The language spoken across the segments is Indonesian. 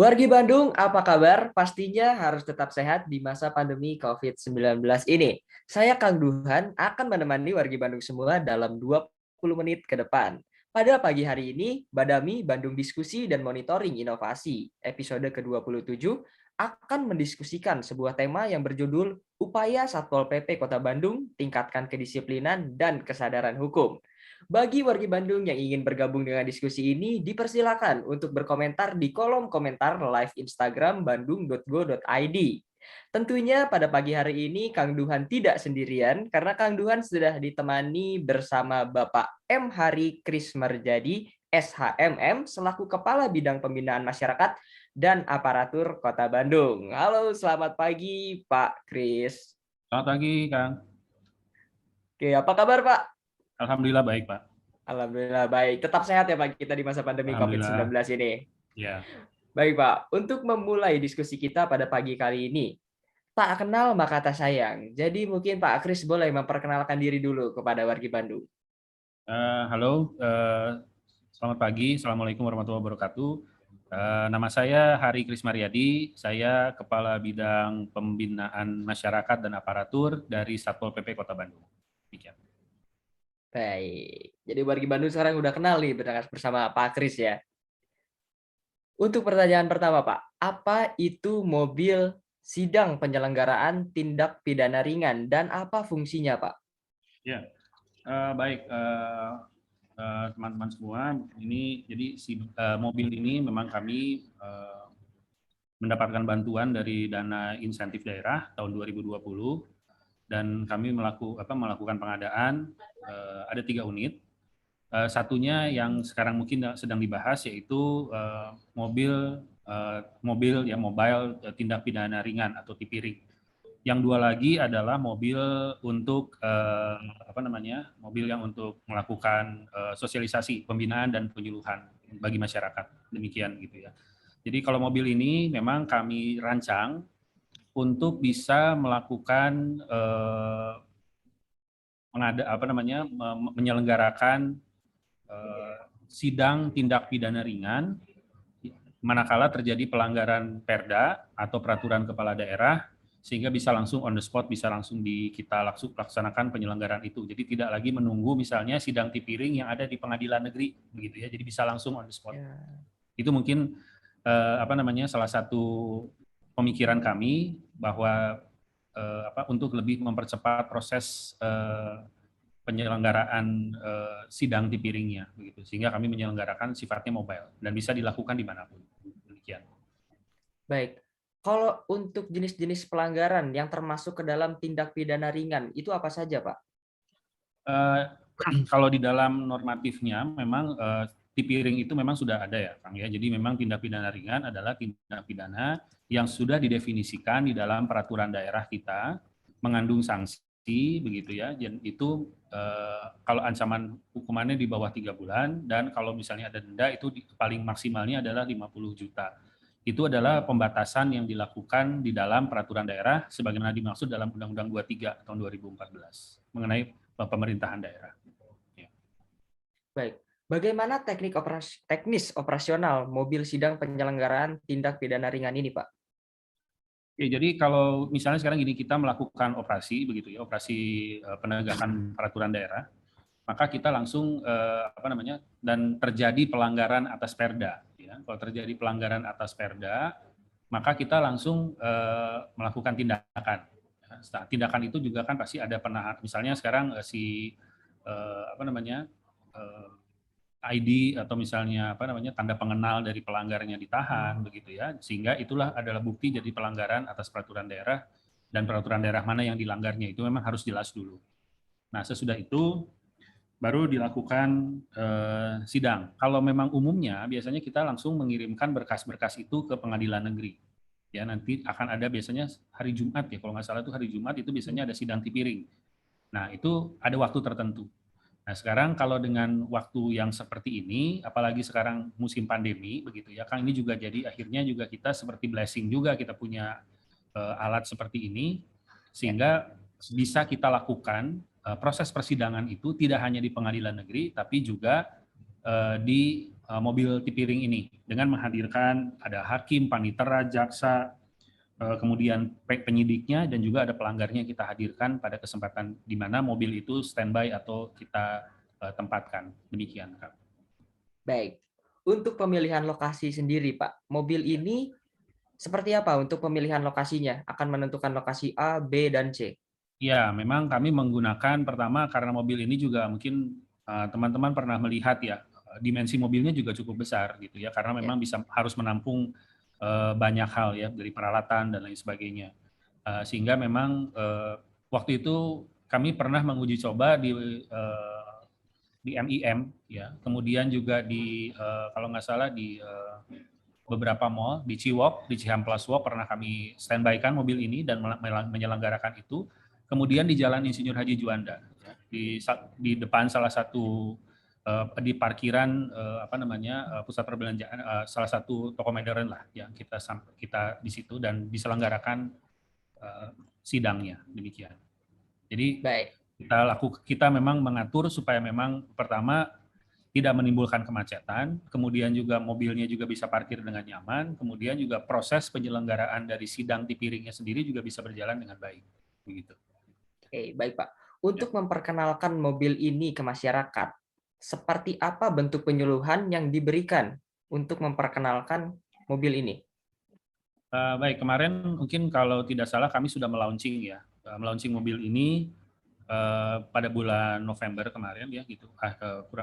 Wargi Bandung, apa kabar? Pastinya harus tetap sehat di masa pandemi COVID-19 ini. Saya Kang Duhan akan menemani wargi Bandung semua dalam 20 menit ke depan. Pada pagi hari ini, Badami Bandung Diskusi dan Monitoring Inovasi, episode ke-27, akan mendiskusikan sebuah tema yang berjudul Upaya Satpol PP Kota Bandung Tingkatkan Kedisiplinan dan Kesadaran Hukum. Bagi wargi Bandung yang ingin bergabung dengan diskusi ini, dipersilakan untuk berkomentar di kolom komentar live Instagram bandung.go.id. Tentunya pada pagi hari ini Kang Duhan tidak sendirian karena Kang Duhan sudah ditemani bersama Bapak M. Hari Krismarjadi, SHMM, selaku Kepala Bidang Pembinaan Masyarakat dan Aparatur Kota Bandung. Halo, selamat pagi Pak Kris. Selamat pagi, Kang. Oke, apa kabar Pak? Alhamdulillah baik, Pak. Alhamdulillah baik. Tetap sehat ya Pak kita di masa pandemi COVID-19 Alhamdulillah. ini. Ya. Baik Pak, untuk memulai diskusi kita pada pagi kali ini, tak kenal maka tak sayang. Jadi mungkin Pak Kris boleh memperkenalkan diri dulu kepada wargi Bandung. Halo, selamat pagi. Assalamualaikum warahmatullahi wabarakatuh. Nama saya Hari Krismaryadi. Saya Kepala Bidang Pembinaan Masyarakat dan Aparatur dari Satpol PP Kota Bandung. Demikian. Baik, jadi wargi Bandung sekarang udah kenal nih bersama Pak Kris ya. Untuk pertanyaan pertama Pak, apa itu mobil sidang penyelenggaraan tindak pidana ringan dan apa fungsinya Pak? Ya, baik. Teman-teman semua, ini jadi mobil ini memang kami mendapatkan bantuan dari dana insentif daerah tahun 2020 dan kami melakukan pengadaan ada 3 unit. Satunya yang sekarang mungkin sedang dibahas yaitu mobil mobile tindak pidana ringan atau TPRIG. Yang 2 lagi adalah mobil untuk mobil yang untuk melakukan sosialisasi, pembinaan dan penyuluhan bagi masyarakat. Demikian gitu ya. Jadi kalau mobil ini memang kami rancang untuk bisa melakukan menyelenggarakan sidang tindak pidana ringan manakala terjadi pelanggaran Perda atau peraturan kepala daerah sehingga bisa langsung on the spot, bisa langsung kita laksanakan penyelenggaraan itu. Jadi tidak lagi menunggu misalnya sidang tipiring yang ada di pengadilan negeri begitu ya. Jadi bisa langsung on the spot. Ya. Itu mungkin salah satu pemikiran kami bahwa untuk lebih mempercepat proses penyelenggaraan sidang tipiringnya begitu, sehingga kami menyelenggarakan sifatnya mobile dan bisa dilakukan dimanapun. Demikian. Baik, kalau untuk jenis-jenis pelanggaran yang termasuk ke dalam tindak pidana ringan itu apa saja Pak? Kalau di dalam normatifnya memang tipiring itu memang sudah ada ya Kang ya. Jadi memang tindak pidana ringan adalah tindak pidana yang sudah didefinisikan di dalam peraturan daerah kita, mengandung sanksi begitu ya. Dan itu kalau ancaman hukumannya di bawah 3 bulan dan kalau misalnya ada denda itu paling maksimalnya adalah 50 juta. Itu adalah pembatasan yang dilakukan di dalam peraturan daerah sebagaimana dimaksud dalam Undang-Undang 23 tahun 2014 mengenai pemerintahan daerah. Ya. Baik, bagaimana teknis operasional mobil sidang penyelenggaraan tindak pidana ringan ini Pak? Ya, jadi kalau misalnya sekarang gini kita melakukan operasi begitu ya, operasi penegakan peraturan daerah, maka kita langsung dan terjadi pelanggaran atas Perda. Ya. Kalau terjadi pelanggaran atas Perda, maka kita langsung melakukan tindakan. Nah, tindakan itu juga kan pasti ada penahan. Misalnya sekarang ID atau misalnya tanda pengenal dari pelanggarnya ditahan begitu ya, sehingga itulah adalah bukti jadi pelanggaran atas peraturan daerah dan peraturan daerah mana yang dilanggarnya itu memang harus jelas dulu. Nah sesudah itu baru dilakukan sidang. Kalau memang umumnya biasanya kita langsung mengirimkan berkas-berkas itu ke pengadilan negeri. Ya nanti akan ada biasanya hari Jumat ya, kalau nggak salah itu hari Jumat itu biasanya ada sidang tipiring. Nah itu ada waktu tertentu. Nah sekarang kalau dengan waktu yang seperti ini, apalagi sekarang musim pandemi begitu ya, Kang, ini juga jadi akhirnya juga kita seperti blessing juga kita punya alat seperti ini sehingga bisa kita lakukan proses persidangan itu tidak hanya di pengadilan negeri tapi juga di mobil tipiring ini dengan menghadirkan ada hakim, panitera, jaksa, kemudian penyidiknya dan juga ada pelanggarnya yang kita hadirkan pada kesempatan di mana mobil itu standby atau kita tempatkan. Demikian, Kak. Baik. Untuk pemilihan lokasi sendiri, Pak, mobil ini seperti apa untuk pemilihan lokasinya? Akan menentukan lokasi A, B, dan C. Ya, memang kami menggunakan pertama karena mobil ini juga mungkin teman-teman pernah melihat ya, dimensi mobilnya juga cukup besar gitu ya, karena Ya. memang harus menampung banyak hal ya dari peralatan dan lain sebagainya. Sehingga memang waktu itu kami pernah menguji coba di MIM ya, kemudian juga di kalau nggak salah di beberapa mall di Ciwok, di Cihamplas Walk pernah kami standby-kan mobil ini dan menyelenggarakan itu. Kemudian di Jalan Insinyur Haji Juanda, ya, di depan salah satu di parkiran pusat perbelanjaan salah satu toko modern lah yang kita di situ dan diselenggarakan sidangnya demikian. Jadi Baik. kita memang mengatur supaya memang pertama tidak menimbulkan kemacetan, kemudian juga mobilnya juga bisa parkir dengan nyaman, kemudian juga proses penyelenggaraan dari sidang tipiringnya sendiri juga bisa berjalan dengan baik. Begitu. Oke, baik Pak. Ya. Untuk memperkenalkan mobil ini ke masyarakat, seperti apa bentuk penyuluhan yang diberikan untuk memperkenalkan mobil ini? Baik, kemarin mungkin kalau tidak salah kami sudah melaunching ya, melaunching mobil ini pada bulan November kemarin ya gitu,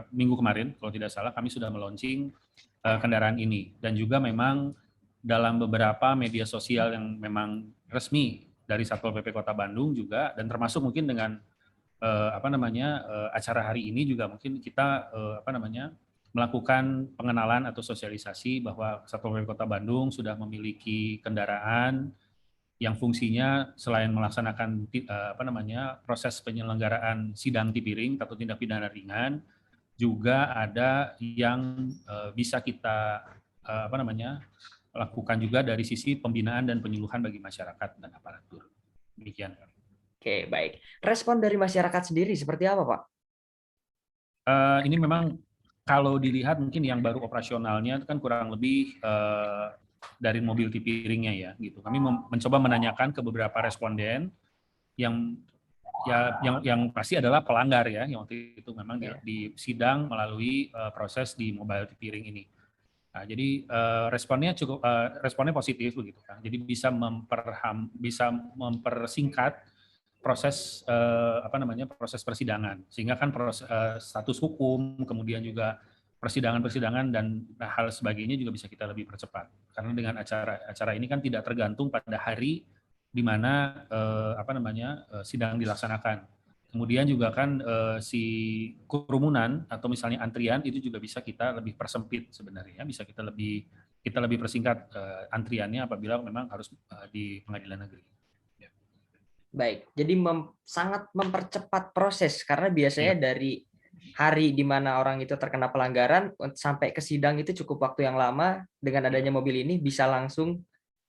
minggu kemarin kalau tidak salah kami sudah melaunching kendaraan ini dan juga memang dalam beberapa media sosial yang memang resmi dari Satpol PP Kota Bandung juga dan termasuk mungkin dengan acara hari ini juga mungkin kita melakukan pengenalan atau sosialisasi bahwa Satpol PP Kota Bandung sudah memiliki kendaraan yang fungsinya selain melaksanakan proses penyelenggaraan sidang tipiring atau tindak pidana ringan, juga ada yang bisa kita lakukan juga dari sisi pembinaan dan penyuluhan bagi masyarakat dan aparatur. Demikian. Oke, baik. Respon dari masyarakat sendiri seperti apa, Pak? Ini memang kalau dilihat mungkin yang baru operasionalnya itu kan kurang lebih dari mobil tipiringnya ya gitu. Kami mencoba menanyakan ke beberapa responden yang yang pasti adalah pelanggar ya, yang waktu itu memang di sidang melalui proses di mobile tipiring ini. Nah, jadi responnya positif begitu kan. Jadi bisa mempersingkat proses proses persidangan sehingga kan status hukum kemudian juga persidangan dan hal sebagainya juga bisa kita lebih percepat karena dengan acara ini kan tidak tergantung pada hari di mana sidang dilaksanakan. Kemudian juga kan si kerumunan atau misalnya antrian itu juga bisa kita lebih persempit sebenarnya, bisa kita lebih persingkat antriannya apabila memang harus di pengadilan negeri. Baik, jadi sangat mempercepat proses karena biasanya dari hari di mana orang itu terkena pelanggaran sampai ke sidang itu cukup waktu yang lama. Dengan adanya mobil ini bisa langsung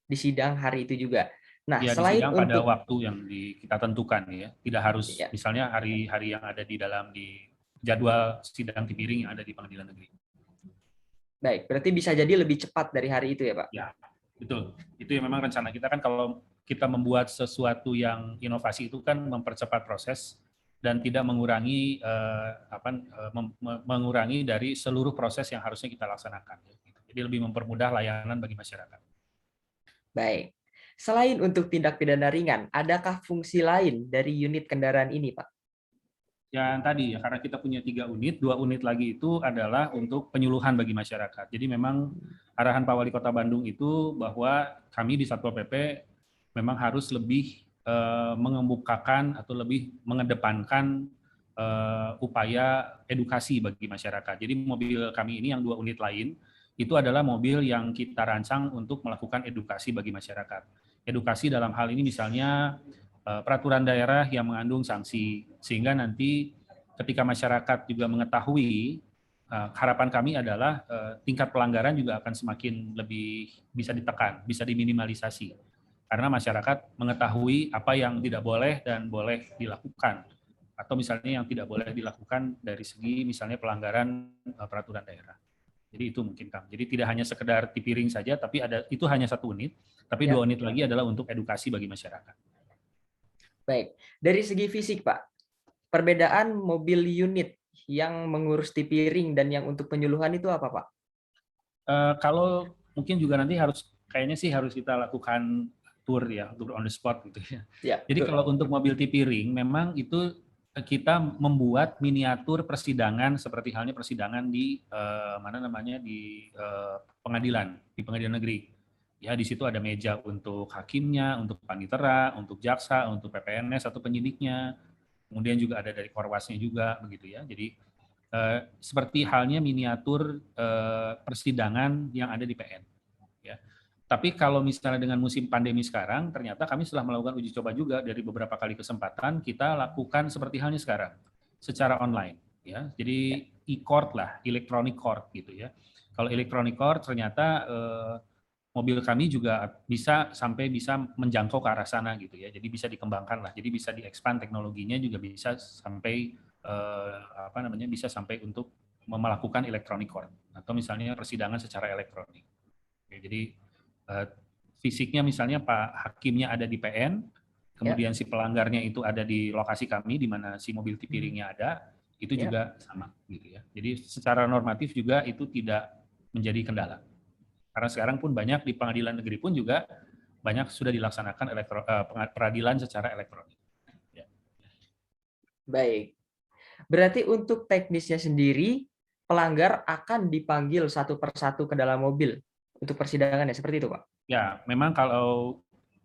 disidang hari itu juga. Nah, ya, selain disidang pada untuk waktu yang kita tentukan ya, tidak harus misalnya hari-hari yang ada di jadwal sidang tipiring yang ada di pengadilan negeri. Baik, berarti bisa jadi lebih cepat dari hari itu ya, Pak? Ya, betul. Itu yang memang rencana kita kan kalau kita membuat sesuatu yang inovasi itu kan mempercepat proses dan tidak mengurangi mengurangi dari seluruh proses yang harusnya kita laksanakan. Jadi lebih mempermudah layanan bagi masyarakat. Baik. Selain untuk tindak pidana ringan, adakah fungsi lain dari unit kendaraan ini, Pak? Yang tadi ya, karena kita punya 3 unit, 2 unit lagi itu adalah untuk penyuluhan bagi masyarakat. Jadi memang arahan Pak Wali Kota Bandung itu bahwa kami di Satpol PP memang harus lebih mengemukakan atau lebih mengedepankan upaya edukasi bagi masyarakat. Jadi mobil kami ini yang 2 unit lain itu adalah mobil yang kita rancang untuk melakukan edukasi bagi masyarakat. Edukasi dalam hal ini misalnya peraturan daerah yang mengandung sanksi, sehingga nanti ketika masyarakat juga mengetahui, harapan kami adalah tingkat pelanggaran juga akan semakin lebih bisa ditekan, bisa diminimalisasi. Karena masyarakat mengetahui apa yang tidak boleh dan boleh dilakukan atau misalnya yang tidak boleh dilakukan dari segi misalnya pelanggaran peraturan daerah. Jadi itu mungkin Kang. Jadi tidak hanya sekedar tipiring saja, tapi itu hanya 1 unit, tapi Ya, 2 unit lagi adalah untuk edukasi bagi masyarakat. baik. Dari segi fisik, Pak, perbedaan mobil unit yang mengurus tipiring dan yang untuk penyuluhan itu apa, Pak? Kalau mungkin juga nanti kayaknya sih harus kita lakukan tour ya, tour on the spot gitu ya. Ya, Jadi betul. kalau untuk mobil tipiring, memang itu kita membuat miniatur persidangan seperti halnya persidangan di pengadilan, di pengadilan negeri. Ya, di situ ada meja untuk hakimnya, untuk panitera, untuk jaksa, untuk PPNS atau penyidiknya. Kemudian juga ada dari korwasnya juga begitu ya. Jadi seperti halnya miniatur persidangan yang ada di PN. Ya. Tapi kalau misalnya dengan musim pandemi sekarang, ternyata kami setelah melakukan uji coba juga dari beberapa kali kesempatan, kita lakukan seperti halnya sekarang, secara online. Ya. Jadi e-court lah, electronic court gitu ya. Kalau electronic court ternyata mobil kami juga bisa menjangkau ke arah sana gitu ya. Jadi bisa dikembangkan lah. Jadi bisa diekspand teknologinya juga bisa sampai bisa sampai untuk melakukan electronic court atau misalnya persidangan secara elektronik. Oke, jadi fisiknya misalnya Pak Hakimnya ada di PN, kemudian si pelanggarnya itu ada di lokasi kami di mana si mobil tipiringnya ada, itu juga sama gitu ya. Jadi secara normatif juga itu tidak menjadi kendala. Karena sekarang pun banyak di pengadilan negeri pun juga banyak sudah dilaksanakan peradilan secara elektronik. Ya. Baik. Berarti untuk teknisnya sendiri, pelanggar akan dipanggil satu persatu ke dalam mobil untuk persidangannya, seperti itu, Pak? Ya, memang kalau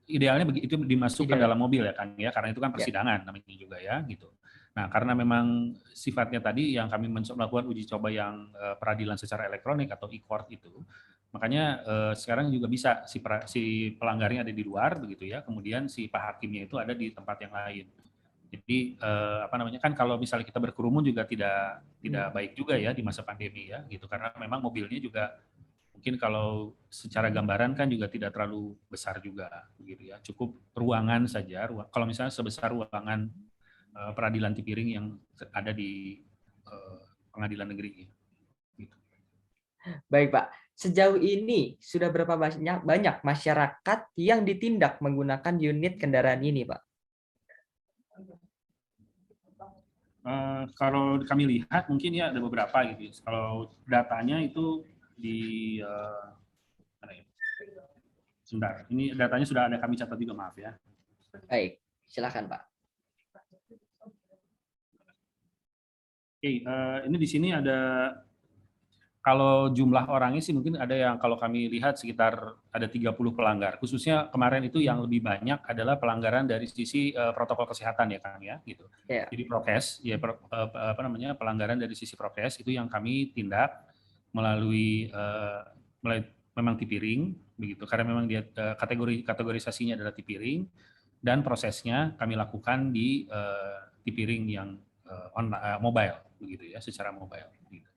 idealnya itu dimasukkan Idealnya. dalam mobil ya kan ya, karena itu kan Ya. persidangan namanya juga ya gitu. Nah, karena memang sifatnya tadi yang kami melakukan uji coba yang peradilan secara elektronik atau e-court itu, makanya sekarang juga bisa si pelanggarnya ada di luar begitu ya, kemudian si Pak Hakimnya itu ada di tempat yang lain. Jadi kan kalau misalnya kita berkerumun juga tidak baik juga ya di masa pandemi ya gitu, karena memang mobilnya juga mungkin kalau secara gambaran kan juga tidak terlalu besar juga begitu ya, cukup ruangan saja. Kalau misalnya sebesar ruangan peradilan tipiring yang ada di pengadilan negeri. Gitu. Baik, Pak. Sejauh ini sudah berapa banyak masyarakat yang ditindak menggunakan unit kendaraan ini, Pak? Kalau kami lihat mungkin ya ada beberapa gitu. Kalau datanya itu di sebentar, ini datanya sudah ada kami catat juga, maaf ya. Baik, silakan Pak. Oke, ini di sini ada, kalau jumlah orangnya sih mungkin ada yang kalau kami lihat sekitar ada 30 pelanggar. Khususnya kemarin itu yang lebih banyak adalah pelanggaran dari sisi protokol kesehatan ya Kang ya gitu. Ya. Jadi prokes ya pelanggaran dari sisi prokes itu yang kami tindak melalui memang tipiring begitu, karena memang dia kategorisasinya adalah tipiring dan prosesnya kami lakukan di tipiring yang mobile begitu ya, secara mobile. Gitu.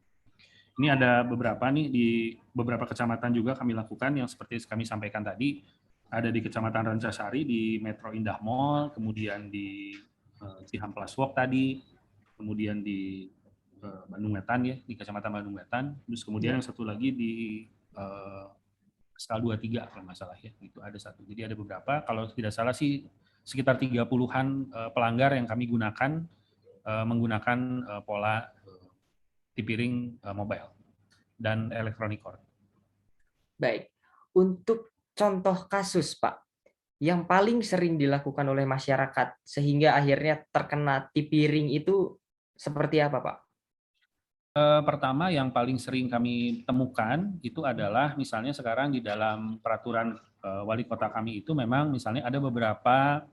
Ini ada beberapa nih di beberapa kecamatan juga kami lakukan yang seperti kami sampaikan tadi, ada di Kecamatan Rancasari di Metro Indah Mall, kemudian di Cihampelas Walk tadi, kemudian di Bandung Wetan ya, di Kecamatan Bandung Wetan, terus kemudian yang satu lagi di Pascal 23 kalau nggak salah ya, itu ada satu. Jadi ada beberapa, kalau tidak salah sih sekitar 30-an pelanggar yang kami gunakan menggunakan pola tipiring mobile dan electronic court. Baik. Untuk contoh kasus, Pak, yang paling sering dilakukan oleh masyarakat sehingga akhirnya terkena tipiring itu seperti apa, Pak? Pertama yang paling sering kami temukan itu adalah misalnya sekarang di dalam peraturan wali kota kami itu memang misalnya ada beberapa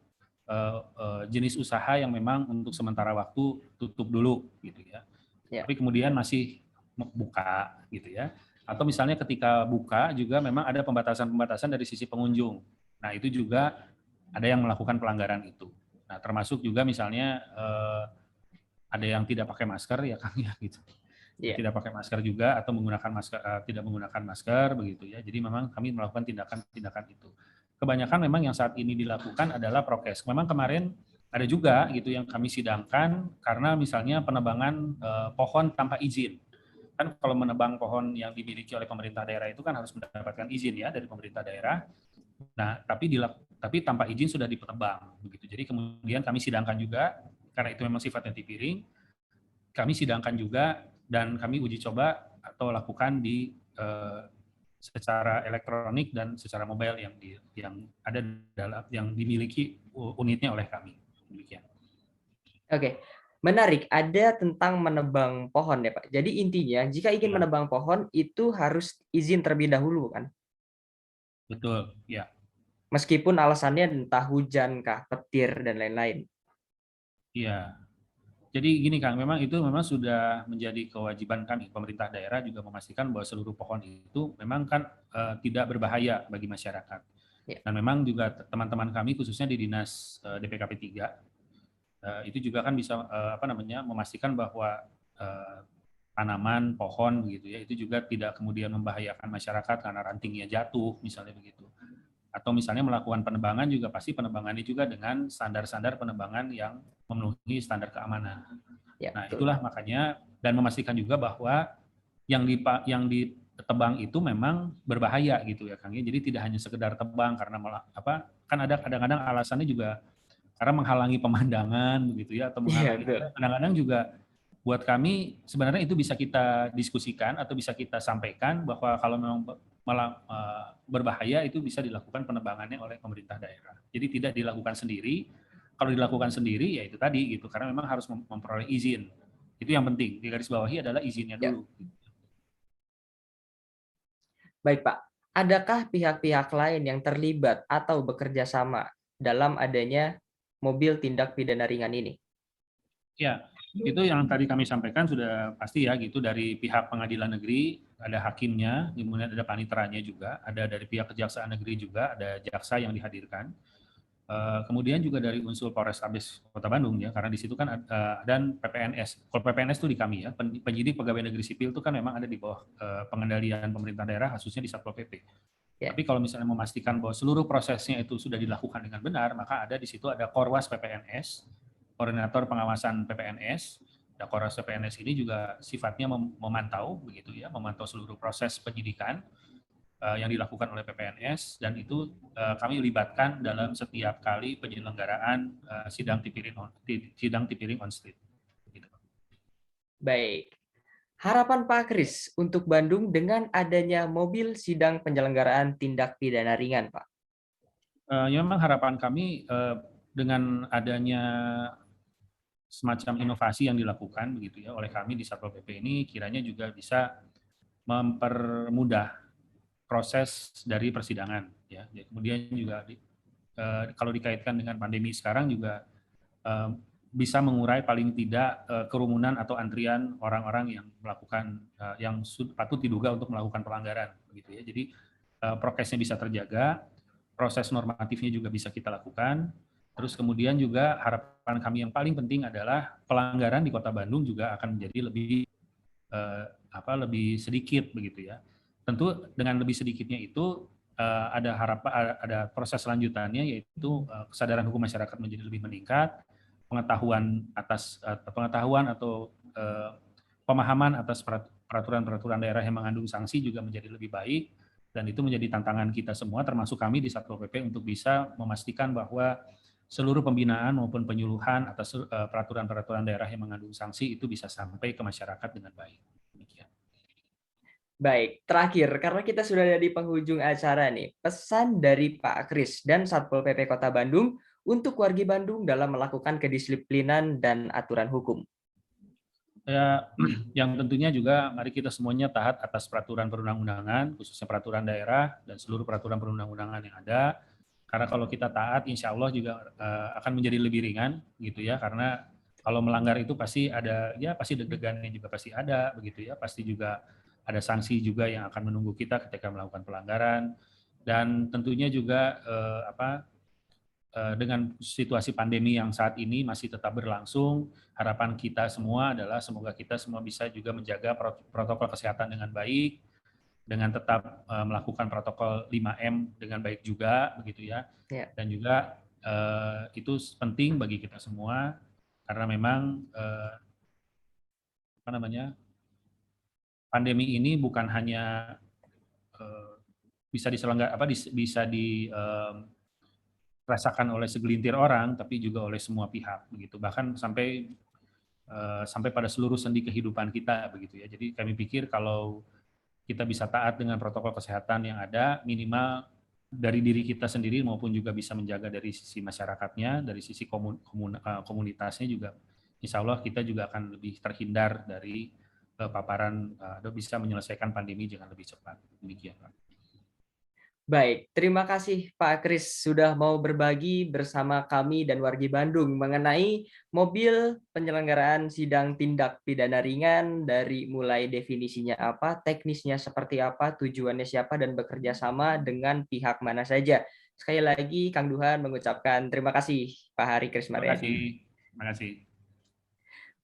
jenis usaha yang memang untuk sementara waktu tutup dulu gitu ya. Tapi kemudian masih buka gitu ya. Atau misalnya ketika buka juga memang ada pembatasan-pembatasan dari sisi pengunjung. Nah, itu juga ada yang melakukan pelanggaran itu. Nah, termasuk juga misalnya ada yang tidak pakai masker ya Kang ya gitu. Tidak pakai masker juga atau tidak menggunakan masker begitu ya. Jadi memang kami melakukan tindakan-tindakan itu. Kebanyakan memang yang saat ini dilakukan adalah prokes. Memang kemarin ada juga gitu yang kami sidangkan karena misalnya penebangan pohon tanpa izin. Kan kalau menebang pohon yang dimiliki oleh pemerintah daerah itu kan harus mendapatkan izin ya dari pemerintah daerah. Nah, tapi tanpa izin sudah ditebang begitu. Jadi kemudian kami sidangkan juga karena itu memang sifatnya tipiring, kami sidangkan juga dan kami uji coba atau lakukan di secara elektronik dan secara mobile yang ada dalam yang dimiliki unitnya oleh kami. Demikian. Oke, menarik. Ada tentang menebang pohon ya Pak. Jadi intinya jika ingin Ya, menebang pohon itu harus izin terlebih dahulu kan? betul. Ya, Meskipun alasannya entah hujan kah, petir dan lain-lain. iya. Jadi gini Kang, memang sudah menjadi kewajiban kami, pemerintah daerah juga memastikan bahwa seluruh pohon itu memang kan tidak berbahaya bagi masyarakat. Ya, Dan memang juga teman-teman kami khususnya di Dinas DPKP 3 itu juga kan bisa memastikan bahwa eh, tanaman, pohon gitu ya, itu juga tidak kemudian membahayakan masyarakat karena rantingnya jatuh misalnya begitu. Atau misalnya melakukan penebangan juga pasti penebangannya juga dengan standar-standar penebangan yang memenuhi standar keamanan. ya Nah, betul. itulah makanya dan memastikan juga bahwa yang ditebang itu memang berbahaya gitu ya Kang. Jadi tidak hanya sekedar tebang karena kan ada kadang-kadang alasannya juga karena menghalangi pemandangan begitu ya atau Iya menghalangi betul. kadang-kadang juga buat kami sebenarnya itu bisa kita diskusikan atau bisa kita sampaikan bahwa kalau memang berbahaya itu bisa dilakukan penebangannya oleh pemerintah daerah. Jadi tidak dilakukan sendiri. Kalau dilakukan sendiri ya itu tadi gitu karena memang harus memperoleh izin. Itu yang penting. Di garis bawahi adalah izinnya Ya. dulu. Baik Pak, adakah pihak-pihak lain yang terlibat atau bekerja sama dalam adanya mobil tindak pidana ringan ini? Ya, itu yang tadi kami sampaikan sudah pasti ya gitu dari pihak pengadilan negeri, ada hakimnya, kemudian ada paniteranya juga, ada dari pihak kejaksaan negeri juga, ada jaksa yang dihadirkan. Kemudian juga dari unsur Polrestabes Kota Bandung ya, karena di situ kan dan PPNS. Kalau PPNS itu di kami ya, penyidik pegawai negeri sipil itu kan memang ada di bawah pengendalian pemerintah daerah, khususnya di Satpol PP. Ya, Tapi kalau misalnya memastikan bahwa seluruh prosesnya itu sudah dilakukan dengan benar, maka ada di situ ada Korwas PPNS, Koordinator Pengawasan PPNS. Nah, Korwas PPNS ini juga sifatnya memantau begitu ya, memantau seluruh proses penyidikan yang dilakukan oleh PPNS dan itu kami libatkan dalam setiap kali penyelenggaraan sidang tipiring on street. Gitu. baik. Harapan Pak Kris untuk Bandung dengan adanya mobil sidang penyelenggaraan tindak pidana ringan, Pak. Ya memang harapan kami dengan adanya semacam inovasi yang dilakukan begitu ya oleh kami di Satpol PP ini kiranya juga bisa mempermudah proses dari persidangan ya. Kemudian juga kalau dikaitkan dengan pandemi sekarang juga bisa mengurai paling tidak kerumunan atau antrian orang-orang yang melakukan yang patut diduga untuk melakukan pelanggaran begitu ya. Jadi prokesnya bisa terjaga, proses normatifnya juga bisa kita lakukan. Terus kemudian juga harapan kami yang paling penting adalah pelanggaran di Kota Bandung juga akan menjadi lebih sedikit begitu ya. Tentu dengan lebih sedikitnya itu ada proses selanjutannya yaitu kesadaran hukum masyarakat menjadi lebih meningkat, pengetahuan atau pemahaman atas peraturan-peraturan daerah yang mengandung sanksi juga menjadi lebih baik dan itu menjadi tantangan kita semua termasuk kami di Satpol PP untuk bisa memastikan bahwa seluruh pembinaan maupun penyuluhan atas peraturan-peraturan daerah yang mengandung sanksi itu bisa sampai ke masyarakat dengan baik. Demikian. Baik, terakhir, karena kita sudah ada di penghujung acara nih, pesan dari Pak Kris dan Satpol PP Kota Bandung untuk wargi Bandung dalam melakukan kedisiplinan dan aturan hukum. Ya, yang tentunya juga mari kita semuanya taat atas peraturan perundang-undangan, khususnya peraturan daerah dan seluruh peraturan perundang-undangan yang ada. Karena kalau kita taat, insya Allah juga akan menjadi lebih ringan, gitu ya. Karena kalau melanggar itu pasti ada, ya pasti deg-degannya juga pasti ada, begitu ya. Pasti juga ada sanksi juga yang akan menunggu kita ketika melakukan pelanggaran. Dan tentunya juga dengan situasi pandemi yang saat ini masih tetap berlangsung, harapan kita semua adalah semoga kita semua bisa juga menjaga protokol kesehatan dengan baik, dengan tetap melakukan protokol 5M dengan baik juga, begitu ya. Ya. Dan juga itu penting bagi kita semua karena memang pandemi ini bukan hanya bisa dirasakan oleh segelintir orang, tapi juga oleh semua pihak begitu. Bahkan sampai pada seluruh sendi kehidupan kita begitu ya. Jadi kami pikir kalau kita bisa taat dengan protokol kesehatan yang ada, minimal dari diri kita sendiri maupun juga bisa menjaga dari sisi masyarakatnya, dari sisi komunitasnya juga, insya Allah kita juga akan lebih terhindar dari paparan, bisa menyelesaikan pandemi dengan lebih cepat. Demikian, Pak. Baik, terima kasih Pak Kris sudah mau berbagi bersama kami dan wargi Bandung mengenai mobil penyelenggaraan sidang tindak pidana ringan dari mulai definisinya apa, teknisnya seperti apa, tujuannya siapa, dan bekerja sama dengan pihak mana saja. Sekali lagi Kang Duhan mengucapkan terima kasih Pak Hari Kris Terima Maryadi. kasih. Terima kasih.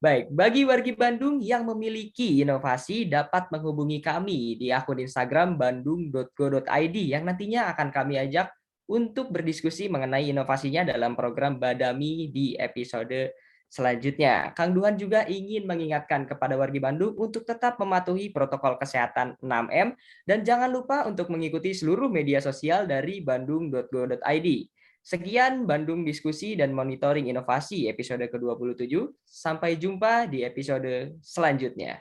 Baik, bagi wargi Bandung yang memiliki inovasi dapat menghubungi kami di akun Instagram bandung.go.id yang nantinya akan kami ajak untuk berdiskusi mengenai inovasinya dalam program Badami di episode selanjutnya. Kang Duhan juga ingin mengingatkan kepada wargi Bandung untuk tetap mematuhi protokol kesehatan 6M dan jangan lupa untuk mengikuti seluruh media sosial dari bandung.go.id. Sekian Bandung Diskusi dan Monitoring Inovasi episode ke-27. Sampai jumpa di episode selanjutnya.